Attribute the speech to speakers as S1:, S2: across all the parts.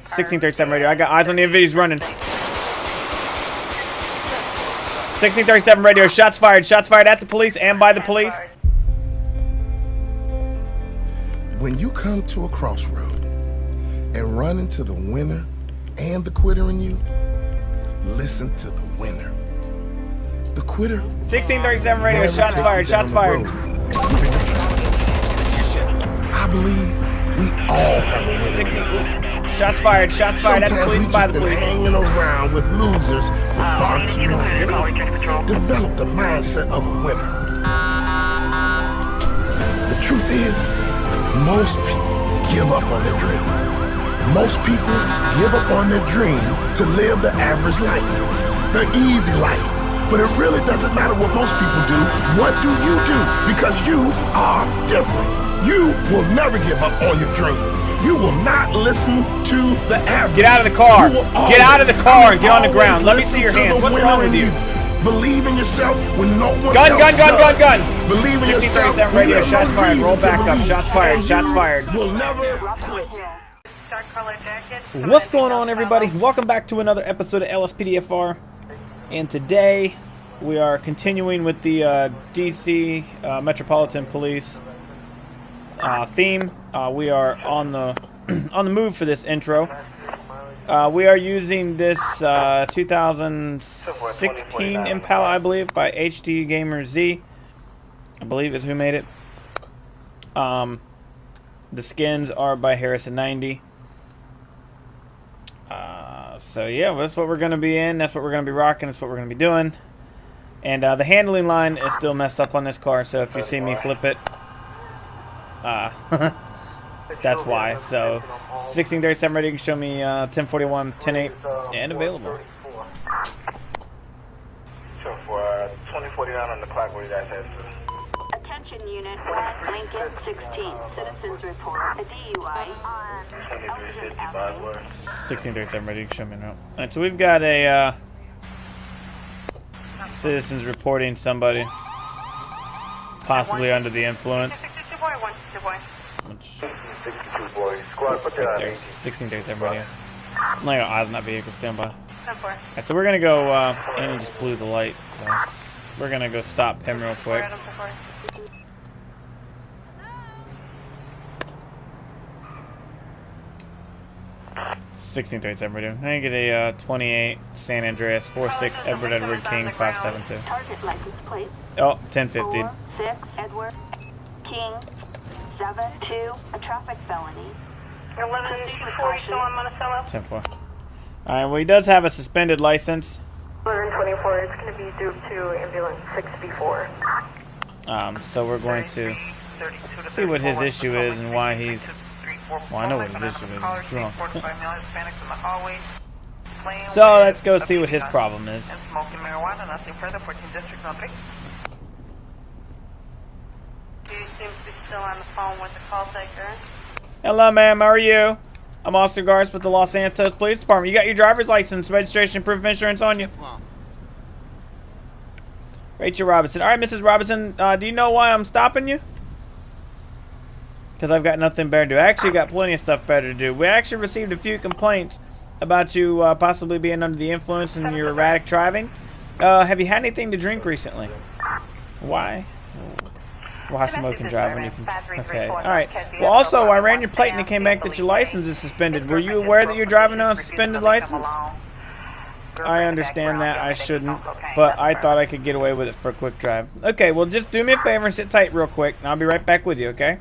S1: 1637 radio. I got eyes on the EVs running. 1637 radio. Shots fired. Shots fired at the police and by the police.
S2: When you come to a crossroad and run into the winner and the quitter in you, listen to the winner. The quitter.
S1: 1637 radio. Shots fired. Shots fired.
S2: I believe we all have a winner.
S1: Shots fired. Shots fired at the police by the police.
S2: Hanging around with losers for far too long. Develop the mindset of a winner. The truth is, most people give up on their dream. Most people give up on their dream to live the average life, the easy life. But it really doesn't matter what most people do. What do you do? Because you are different. You will never give up on your dream. You will not listen to the average.
S1: Get out of the car. Get out of the car and get on the ground. Let me see your hands. What's wrong with you?
S2: Believe in yourself when no one
S1: gun,
S2: else
S1: gun, gun,
S2: does.
S1: gun, gun.
S2: Believe in yourself.
S1: 1637 radio. Shots fired. Roll back up. Shots fired. Shots fired.
S2: Will never quit.
S1: What's going on, everybody? Welcome back to another episode of LSPDFR. And today we are continuing with the DC Metropolitan Police theme. We are on the on the move for this intro. We are using this 2016 Impala, I believe, by HD Gamer Z. I believe is who made it. The skins are by Harrison 90. So yeah, that's what we're gonna be in. That's what we're gonna be rocking. That's what we're gonna be doing. And the handling line is still messed up on this car. So if you see me flip it, that's why. So 1637 radio, you can show me 1041, 108, and available.
S3: So for 2049 on the clock, where you guys head to?
S4: Attention unit, West Lincoln 16, citizens report a DUI on
S1: 1637 radio, you can show me now. Alright, so we've got a citizens reporting somebody possibly under the influence. Right there, 1637 radio. Like eyes on that vehicle, stand by. Alright, so we're gonna go, and he just blew the light, so we're gonna go stop him real quick. 1637 radio. I get a 28 San Andreas 46 Edward Edward King 572.
S4: target license plate.
S1: Oh, 1050.
S4: 6 Edward King 72, a traffic felony.
S3: 1184, you still on Monticello?
S1: 10-4. Alright, well, he does have a suspended license.
S5: 1124, it's going to be due to ambulance 6B4.
S1: So we're going to see what his issue is and why he's... Well, I know what his issue is. He's drunk. So let's go see what his problem is.
S3: Smoking marijuana, nothing further, 14 districts on pick.
S5: He seems to be still on the phone with the call taker.
S1: Hello, ma'am. How are you? I'm Officer Garst with the Los Santos Police Department. You got your driver's license, registration, proof of insurance on you? Rachel Robinson. All right, Mrs. Robinson, do you know why I'm stopping you? Because I've got nothing better to do. I actually got plenty of stuff better to do. We actually received a few complaints about you possibly being under the influence and your erratic driving. Have you had anything to drink recently? Why? Why smoke and drive when you can... Okay, alright. Well, also, I ran your plate and it came back that your license is suspended. Were you aware that you're driving on a suspended license? I understand that. I shouldn't. But I thought I could get away with it for a quick drive. Okay, well, just do me a favor and sit tight real quick, and I'll be right back with you, okay?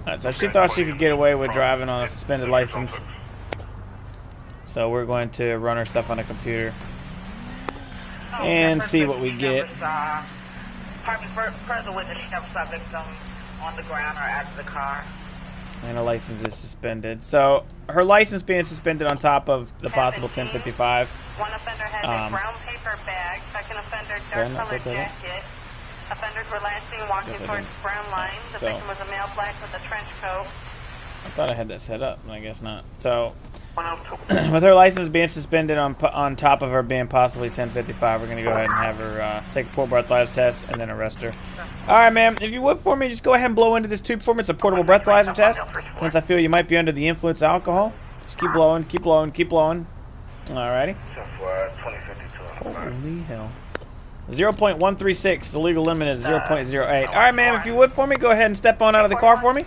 S1: Alright, so she thought she could get away with driving on a suspended license. So we're going to run her stuff on a computer and see what we get.
S3: Present witness, she never saw victim on the ground or out of the car.
S1: And her license is suspended. So her license being suspended on top of the possible 1055.
S5: One offender has a brown paper bag. Second offender, dark colored jacket. Offenders were last seen walking towards brown line. The victim was a male black with a trench coat.
S1: I thought I had that set up, but I guess not. So, with her license being suspended on top of her being possibly 1055, we're going to go ahead and have her take a portable breathalyzer test and then arrest her. Alright, ma'am, if you would for me, just go ahead and blow into this tube for me. It's a portable breathalyzer test, since I feel you might be under the influence of alcohol. Just keep blowing, keep blowing, keep blowing. Alrighty.
S3: For 2052.
S1: Holy hell. 0.136. The legal limit is 0.08. Alright, ma'am, if you would for me, go ahead and step on out of the car for me.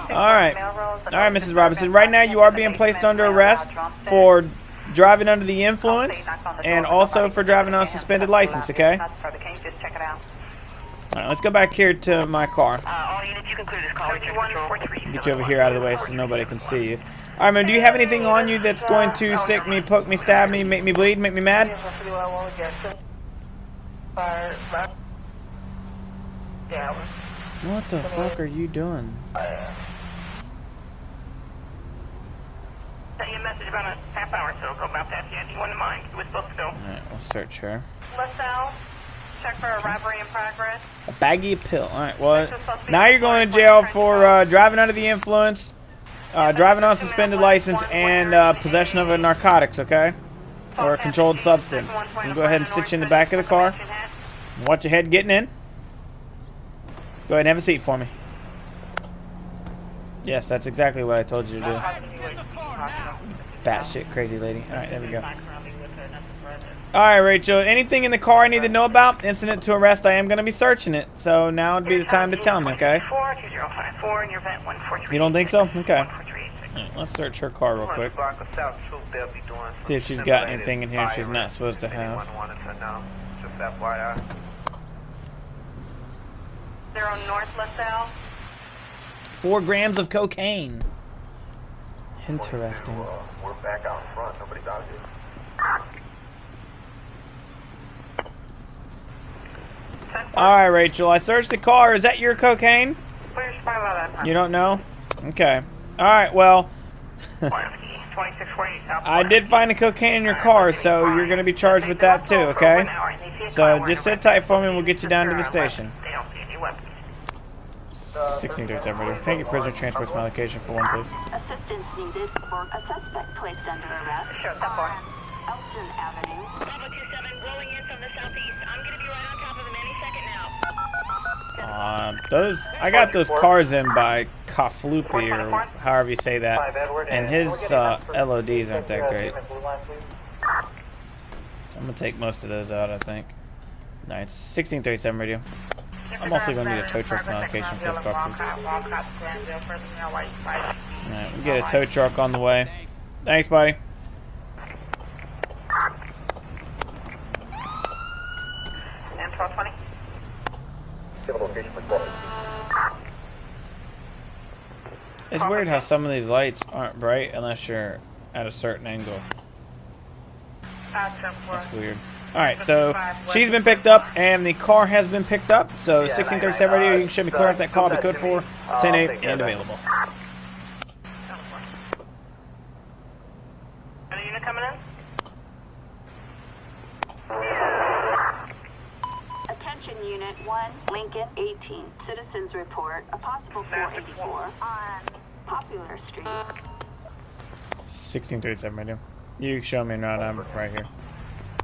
S1: Alright. Alright, Mrs. Robinson. Right now, you are being placed under arrest for driving under the influence and also for driving on a suspended license, okay? Alright, let's go back here to my car. Get you over here out of the way so nobody can see you. Alright, man, do you have anything on you that's going to stick me, poke me, stab me, make me bleed, make me mad? What the fuck are you doing?
S5: Sent you a message about a half hour or so ago about that. Yeah, do you want to mind? We're supposed to go.
S1: Alright, we'll search her.
S5: LaSalle, check for a robbery in progress.
S1: A baggie of pill. Alright, well, now you're going to jail for driving under the influence, driving on a suspended license, and possession of a narcotics, okay? Or a controlled substance. So I'm going to go ahead and sit you in the back of the car. Watch your head getting in. Go ahead and have a seat for me. Yes, that's exactly what I told you to do. Batshit crazy lady. Alright, there we go. Alright, Rachel, anything in the car I need to know about? Incident to arrest, I am going to be searching it. So now would be the time to tell me, okay? You don't think so? Okay. Right, let's search her car real quick. See if she's got anything in here she's not supposed to have.
S5: 0 North LaSalle.
S1: 4 grams of cocaine. Interesting.
S3: We're back out front. Nobody's out here.
S1: Alright, Rachel, I searched the car. Is that your cocaine? You don't know? Okay. Alright, well, I did find the cocaine in your car, so you're going to be charged with that too, okay? So just sit tight for me and we'll get you down to the station. 1637 ready. Can I get prisoner transport to my location for 1, please?
S4: Assistance needed for a suspect placed under arrest on Elton Avenue.
S5: Bravo 27 rolling in from the southeast. I'm going to be right on top of him any second now.
S1: I got those cars in by Kaflupi, or however you say that, and his LODs aren't that great. I'm gonna take most of those out, I think. Alright, 1637 radio. I'm also gonna need a tow truck location for this car, please. Alright, we'll get a tow truck on the way. Thanks, buddy.
S5: And 1220.
S1: It's weird how some of these lights aren't bright unless you're at a certain angle. That's weird. Alright, so she's been picked up and the car has been picked up. So 1637 radio, you can show me clear off that call. Be code for 10-8 and available.
S5: Any unit coming in?
S4: Attention Unit 1, Lincoln 18. Citizens report a possible 484 on Popular Street.
S1: 1637 radio. You can show me around. I'm right here.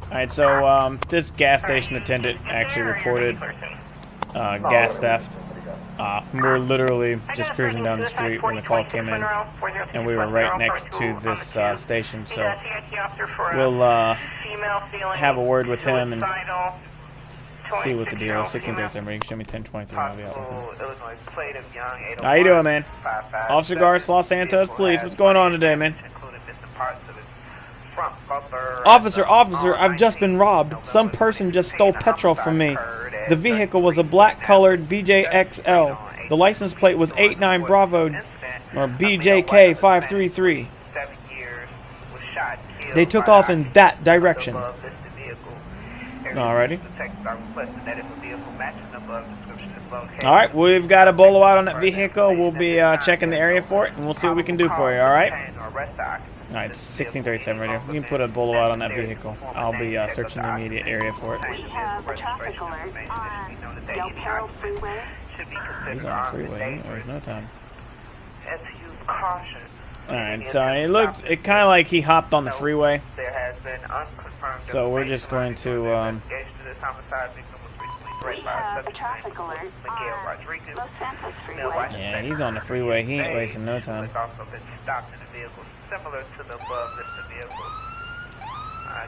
S1: Alright, so this gas station attendant actually reported gas theft. We're literally just cruising down the street when the call came in, and we were right next to this station, so we'll have a word with him and see what the deal is. 1637, you can show me 1023, I'll be out with him. How you doing, man? Officer Garth, Los Santos, please, what's going on today, man? Officer, I've just been robbed. Some person just stole petrol from me. The vehicle was a black-colored BJXL. The license plate was 89 Bravo or BJK533. They took off in that direction. Alrighty. Alright, we've got a bolo out on that vehicle. We'll be checking the area for it, and we'll see what we can do for you, alright? Alright, 1637 right here. You can put a bolo out on that vehicle. I'll be searching the immediate area for it.
S4: We have a traffic alert on Del Perro Freeway.
S1: He's on the freeway. There's no time. Alright, so it kind of like he hopped on the freeway.
S4: We have a traffic alert on Los Santos Freeway.
S1: Yeah, he's on the freeway. He ain't wasting no time.
S3: Also been stopped in a vehicle similar to the above listed vehicle.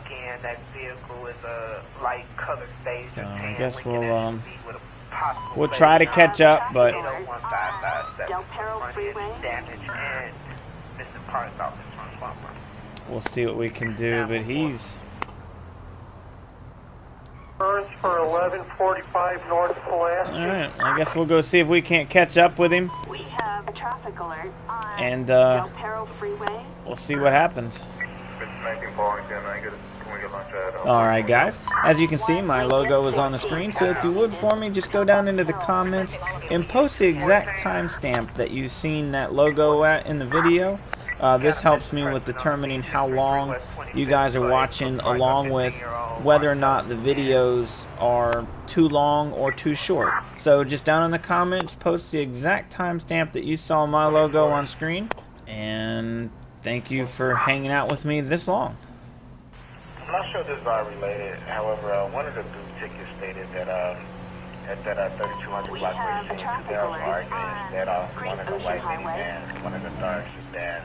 S3: Again, that vehicle is a light colored beige.
S1: So I guess we'll try to catch up, but
S4: Del Perro Freeway.
S3: Damage and missing parts off his front bumper.
S1: we'll see what we can do. But he's
S6: First for 1145 North Pulaski.
S1: all right. I guess we'll go see if we can't catch up with him,
S4: We have a traffic alert on
S1: and
S4: Del Perro Freeway.
S1: we'll see what happens. Alright guys, as you can see, my logo is on the screen, so if you would for me, just go down into the comments and post the exact timestamp that you've seen that logo at in the video. This helps me with determining how long you guys are watching, along with whether or not the videos are too long or too short. So just down in the comments, post the exact timestamp that you saw my logo on screen, and thank you for hanging out with me this long.
S3: I'm not sure if this is related. However, one of the group tickets stated that at that 3200
S4: We
S3: block
S4: have a
S3: precinct,
S4: traffic
S3: there
S4: alert
S3: were arguments that
S4: on
S3: one of the
S4: Great
S3: white
S4: Ocean Highway.
S3: minivans, one of the dark sedans.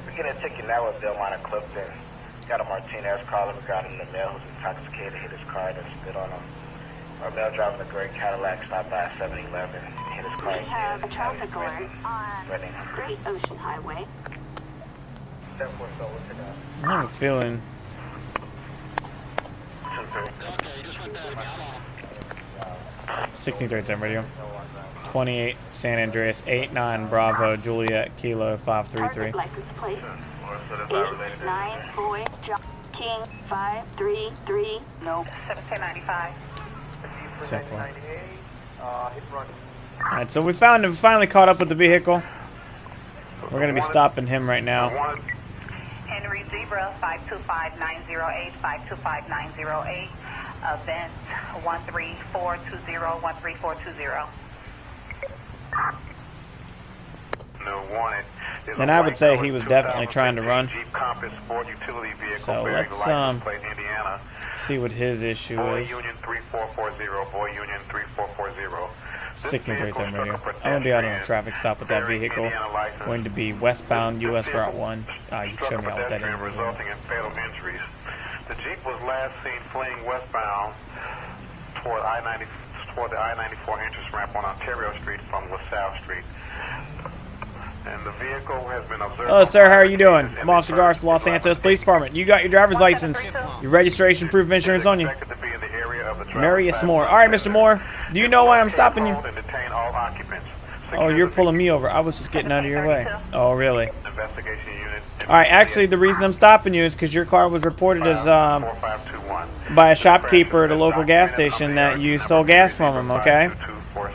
S3: We get a ticket now with Delmont Clifton. Got a Martinez caller. We got him in the mail who's intoxicated, hit his car, and spit on him. Our male driving a gray Cadillac stopped by a 7-Eleven, hit his car.
S4: We have a traffic alert on
S3: Reading.
S4: Great Ocean Highway.
S1: I have a feeling 1637 radio. 28 San Andreas 89 Bravo Juliet Kilo 533.
S4: Target license plate 89 Boy John King 533. Nope.
S5: 1795.
S1: 10-4. Alright, so we finally caught up with the vehicle. We're gonna be stopping him right now.
S5: Henry Zebra 525908, 525908. Event 13420, 13420.
S1: And I would say he was definitely trying to run. So let's see what his issue is. 1637 radio. I'm gonna be out on a traffic stop with that vehicle. Going to be westbound US Route 1. You can show me out what that is.
S7: The Jeep was last seen fleeing westbound toward the I-94 entrance ramp on Ontario Street from LaSalle Street. And the vehicle has been observed.
S1: Hello, sir. How are you doing? I'm Officer Garth, Los Santos Police Department. You got your driver's license, your registration, proof of insurance on you. Marius Moore. All right, Mr. Moore. Do you know why I'm stopping you? Oh, you're pulling me over. I was just getting out of your way. Oh, really? All right. Actually, the reason I'm stopping you is because your car was reported as by a shopkeeper at a local gas station that you stole gas from him. Okay.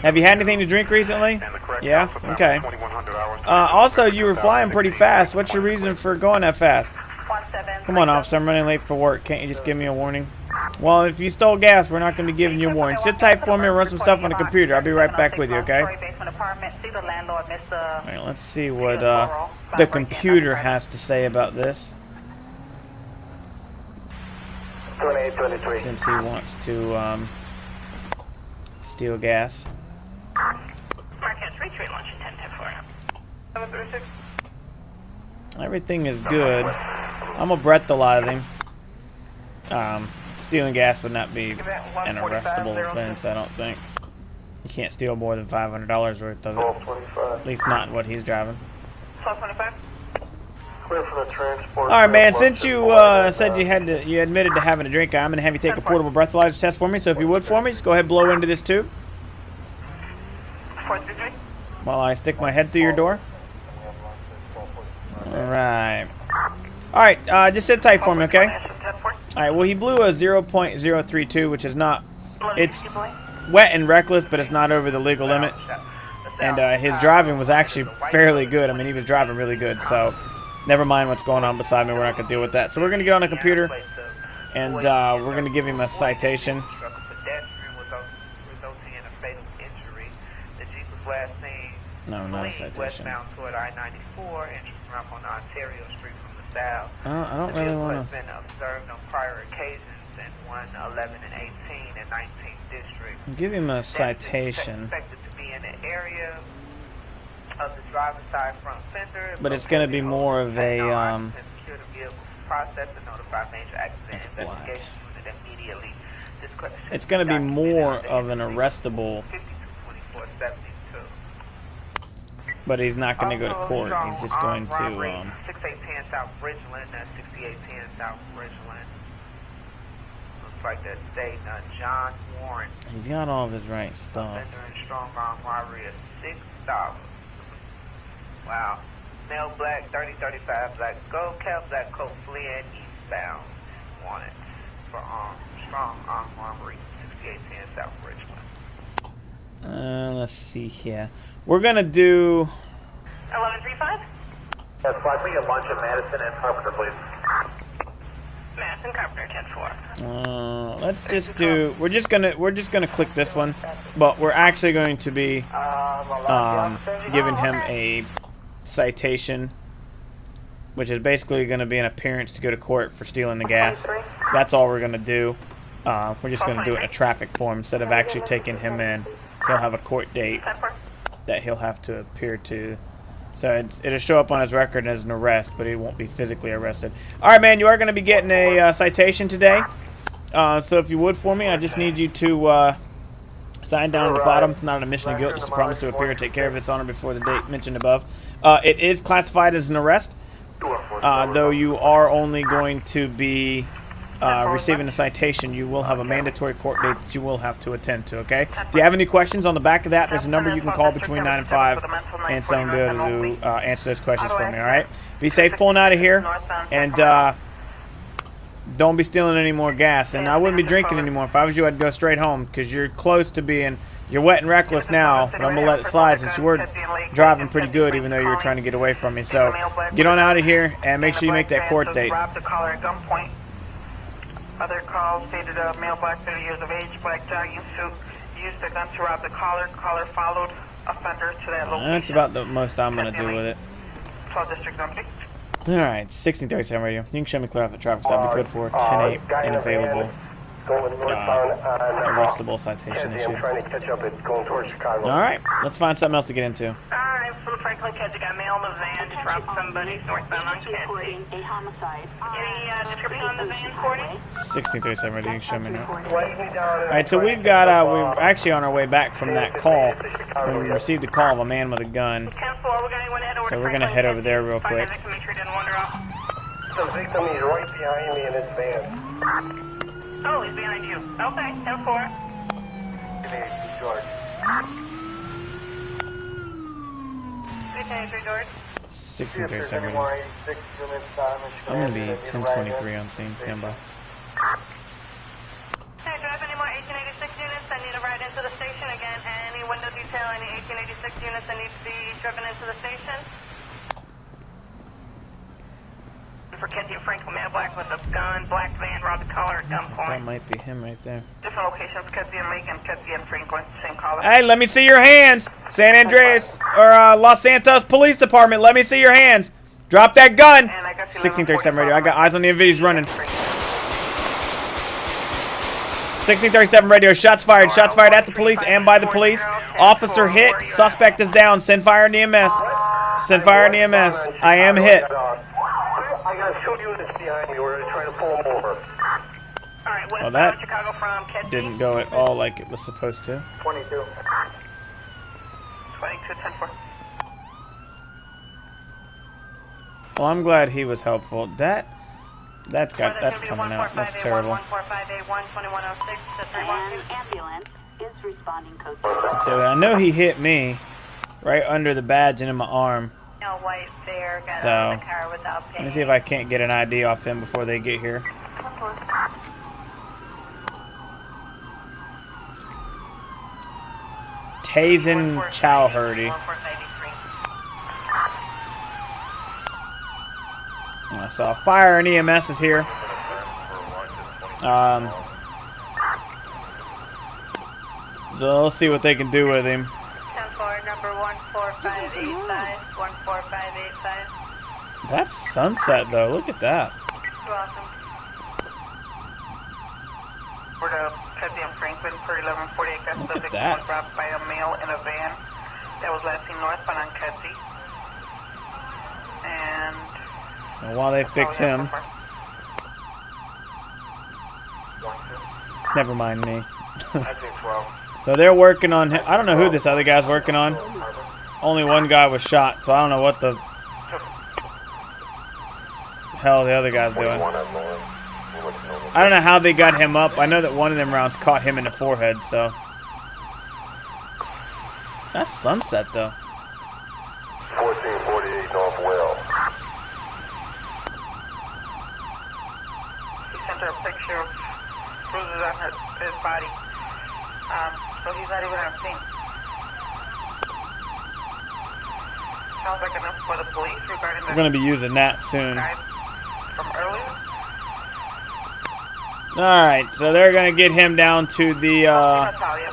S1: Have you had anything to drink recently? Yeah. Okay. Also, you were flying pretty fast. What's your reason for going that fast? Come on, officer. I'm running late for work. Can't you just give me a warning? Well, if you stole gas, we're not going to be giving you a warning. Sit tight for me and run some stuff on the computer. I'll be right back with you, okay? Alright, let's see what the computer has to say about this. Since he wants to steal gas. Everything is good. I'm gonna breathalyze him. Stealing gas would not be an arrestable offense, I don't think. You can't steal more than $500 worth of it. At least not what he's driving. Alright, man, since you said you admitted to having a drink, I'm gonna have you take a portable breathalyzer test for me. So if you would for me, just go ahead and blow into this tube while I stick my head through your door. Alright. Alright, just sit tight for me, okay? Alright, well, he blew a 0.032, which is not... It's wet and reckless, but it's not over the legal limit. And his driving was actually fairly good. I mean, he was driving really good, so... Never mind what's going on beside me. We're not going to deal with that. So we're going to get on the computer, and we're going to give him a citation. No, not a citation. I don't really want to...
S3: in 111 and 18 and 19th District.
S1: Give him a citation.
S3: Expected to be in the area of the driver's side front fender.
S1: But it's going to be more of a,
S3: secure the vehicle process and notify major accident investigation unit immediately.
S1: It's going to be more of an arrestable, but he's not going to go to court. He's just going to,
S3: 6810 South Bridgeland, that's 6810 South Bridgeland. Looks like that's state John Warren.
S1: he's got all of his right stuff.
S3: Offender and strong arm robbery of $6. Wow. Male black, 3035 black, gold cap, black coat, fleeing eastbound. Wanted for strong arm robbery, 6810 South Bridgeland.
S1: Let's see here. We're going to do...
S5: 1135?
S6: That's likely a bunch of Madison and Carpenter, please.
S5: Madison, Carpenter, 10-4.
S1: Let's just do... We're just gonna click this one, but we're actually going to be giving him a citation, which is basically going to be an appearance to go to court for stealing the gas. That's all we're going to do. We're just going to do it in a traffic form instead of actually taking him in. He'll have a court date that he'll have to appear to. So it'll show up on his record as an arrest, but he won't be physically arrested. All right, man, you are going to be getting a citation today. So if you would for me, I just need you to sign down at the bottom, not an admission of guilt, just a promise to appear and take care of its honor before the date mentioned above. It is classified as an arrest, though you are only going to be receiving a citation. You will have a mandatory court date that you will have to attend to, okay? If you have any questions on the back of that, there's a number you can call between 9 and 5, and someone will be able to answer those questions for me, all right? Be safe pulling out of here, and don't be stealing any more gas. And I wouldn't be drinking anymore. If I was you, I'd go straight home, because you're close to being... You're wet and reckless now, but I'm going to let it slide since you were driving pretty good, even though you were trying to get away from me. So get on out of here, and make sure you make that court date.
S5: Other calls stated a male black, 30 years of age, black jogging suit, used a gun to rob the caller. Caller followed offender to that location.
S1: That's about the most I'm going to do with it.
S5: 12 District Zone.
S1: Alright, 1637 radio. You can show me clear off the traffic stop. Be code for 10-8 and available. Arrestable citation issue. Alright, let's find something else to get into.
S5: Alright, from Franklin, Kedzie, got mail in the van, just robbed somebody northbound on Kedzie.
S4: A homicide.
S5: Any description on the van, 40?
S1: 1637 radio. You can show me now. Alright, so we've got, we're actually on our way back from that call. When we received a call of a man with a gun. So we're going to head over there real quick.
S6: The victim is right behind me in his van.
S5: Oh, he's behind you. Okay, 10-4.
S6: George.
S1: 1637 radio. I'm going to be 1023 on scene. Stand by.
S5: Hey, do you have any more 1886 units that need to ride into the station again? Any window detail, any 1886 units that need to be driven into the station? For Kedzie and Franklin, man black with a gun, black van, robbed the caller at gunpoint.
S1: That might be him right there.
S5: Different locations, Kedzie and Macon, Kedzie and Franklin, same caller.
S1: Hey, let me see your hands. San Andreas or Los Santos Police Department, let me see your hands. Drop that gun. 1637 radio. I got eyes on the NVIDIA's running. 1637 radio. Shots fired. Shots fired at the police and by the police. Officer hit. Suspect is down. Send fire in EMS. Send fire in EMS. I am hit.
S6: I got 2 units behind me. We're trying to pull them over.
S1: Well, that didn't go at all like it was supposed to.
S6: 22.
S5: 22, 10-4.
S1: Well, I'm glad he was helpful. That's coming out. That's terrible.
S4: Ambulance is responding code.
S1: So I know he hit me right under the badge and in my arm. So let me see if I can't get an ID off him before they get here. Tazen Chowhurdy. So fire and EMS is here. So let's see what they can do with him.
S5: 10-4, number 14585, 14585.
S1: That's sunset though. Look at that.
S5: You're welcome. for the Kedzie and Franklin for 1148. That
S1: Look at
S5: subject
S1: that.
S5: was robbed by a male in a van that was last seen northbound on Kedzie. And
S1: And while they fix him, never mind me. So they're working on him. I don't know who this other guy's working on. Only one guy was shot, so I don't know what the hell the other guy's doing. I don't know how they got him up. I know that one of them rounds caught him in the forehead, so. That's sunset, though.
S6: 1448 North Well.
S5: he sent her a picture of bruises on his body. So he's not even on scene. Sounds like enough for the police regarding
S1: We're
S5: the
S1: going to be using that soon.
S5: guy from earlier.
S1: Alright, so they're going to get him down to the
S5: Natalia.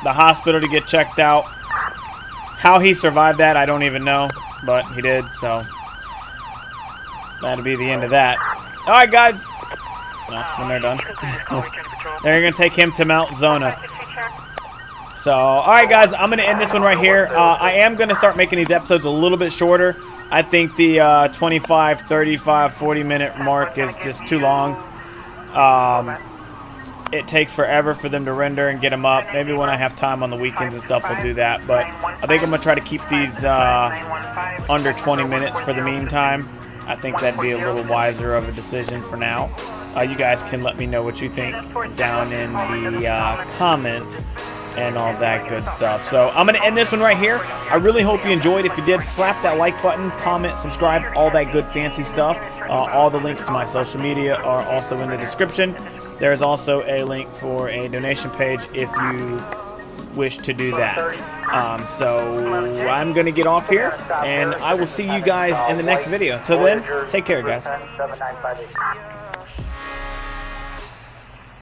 S1: hospital to get checked out. How he survived that, I don't even know. But he did, so that'll be the end of that. Alright, guys. No, when they're done. They're going to take him to Mount Zona. So, alright guys, I'm going to end this one right here. I am going to start making these episodes a little bit shorter. I think the 25, 35, 40-minute mark is just too long. It takes forever for them to render and get them up. Maybe when I have time on the weekends and stuff, I'll do that. But I think I'm going to try to keep these under 20 minutes for the meantime. I think that'd be a little wiser of a decision for now. You guys can let me know what you think down in the comments and all that good stuff. So I'm going to end this one right here. I really hope you enjoyed. If you did, slap that like button, comment, subscribe, all that good fancy stuff. All the links to my social media are also in the description. There's also a link for a donation page if you wish to do that. So I'm going to get off here, and I will see you guys in the next video. Till then, take care, guys.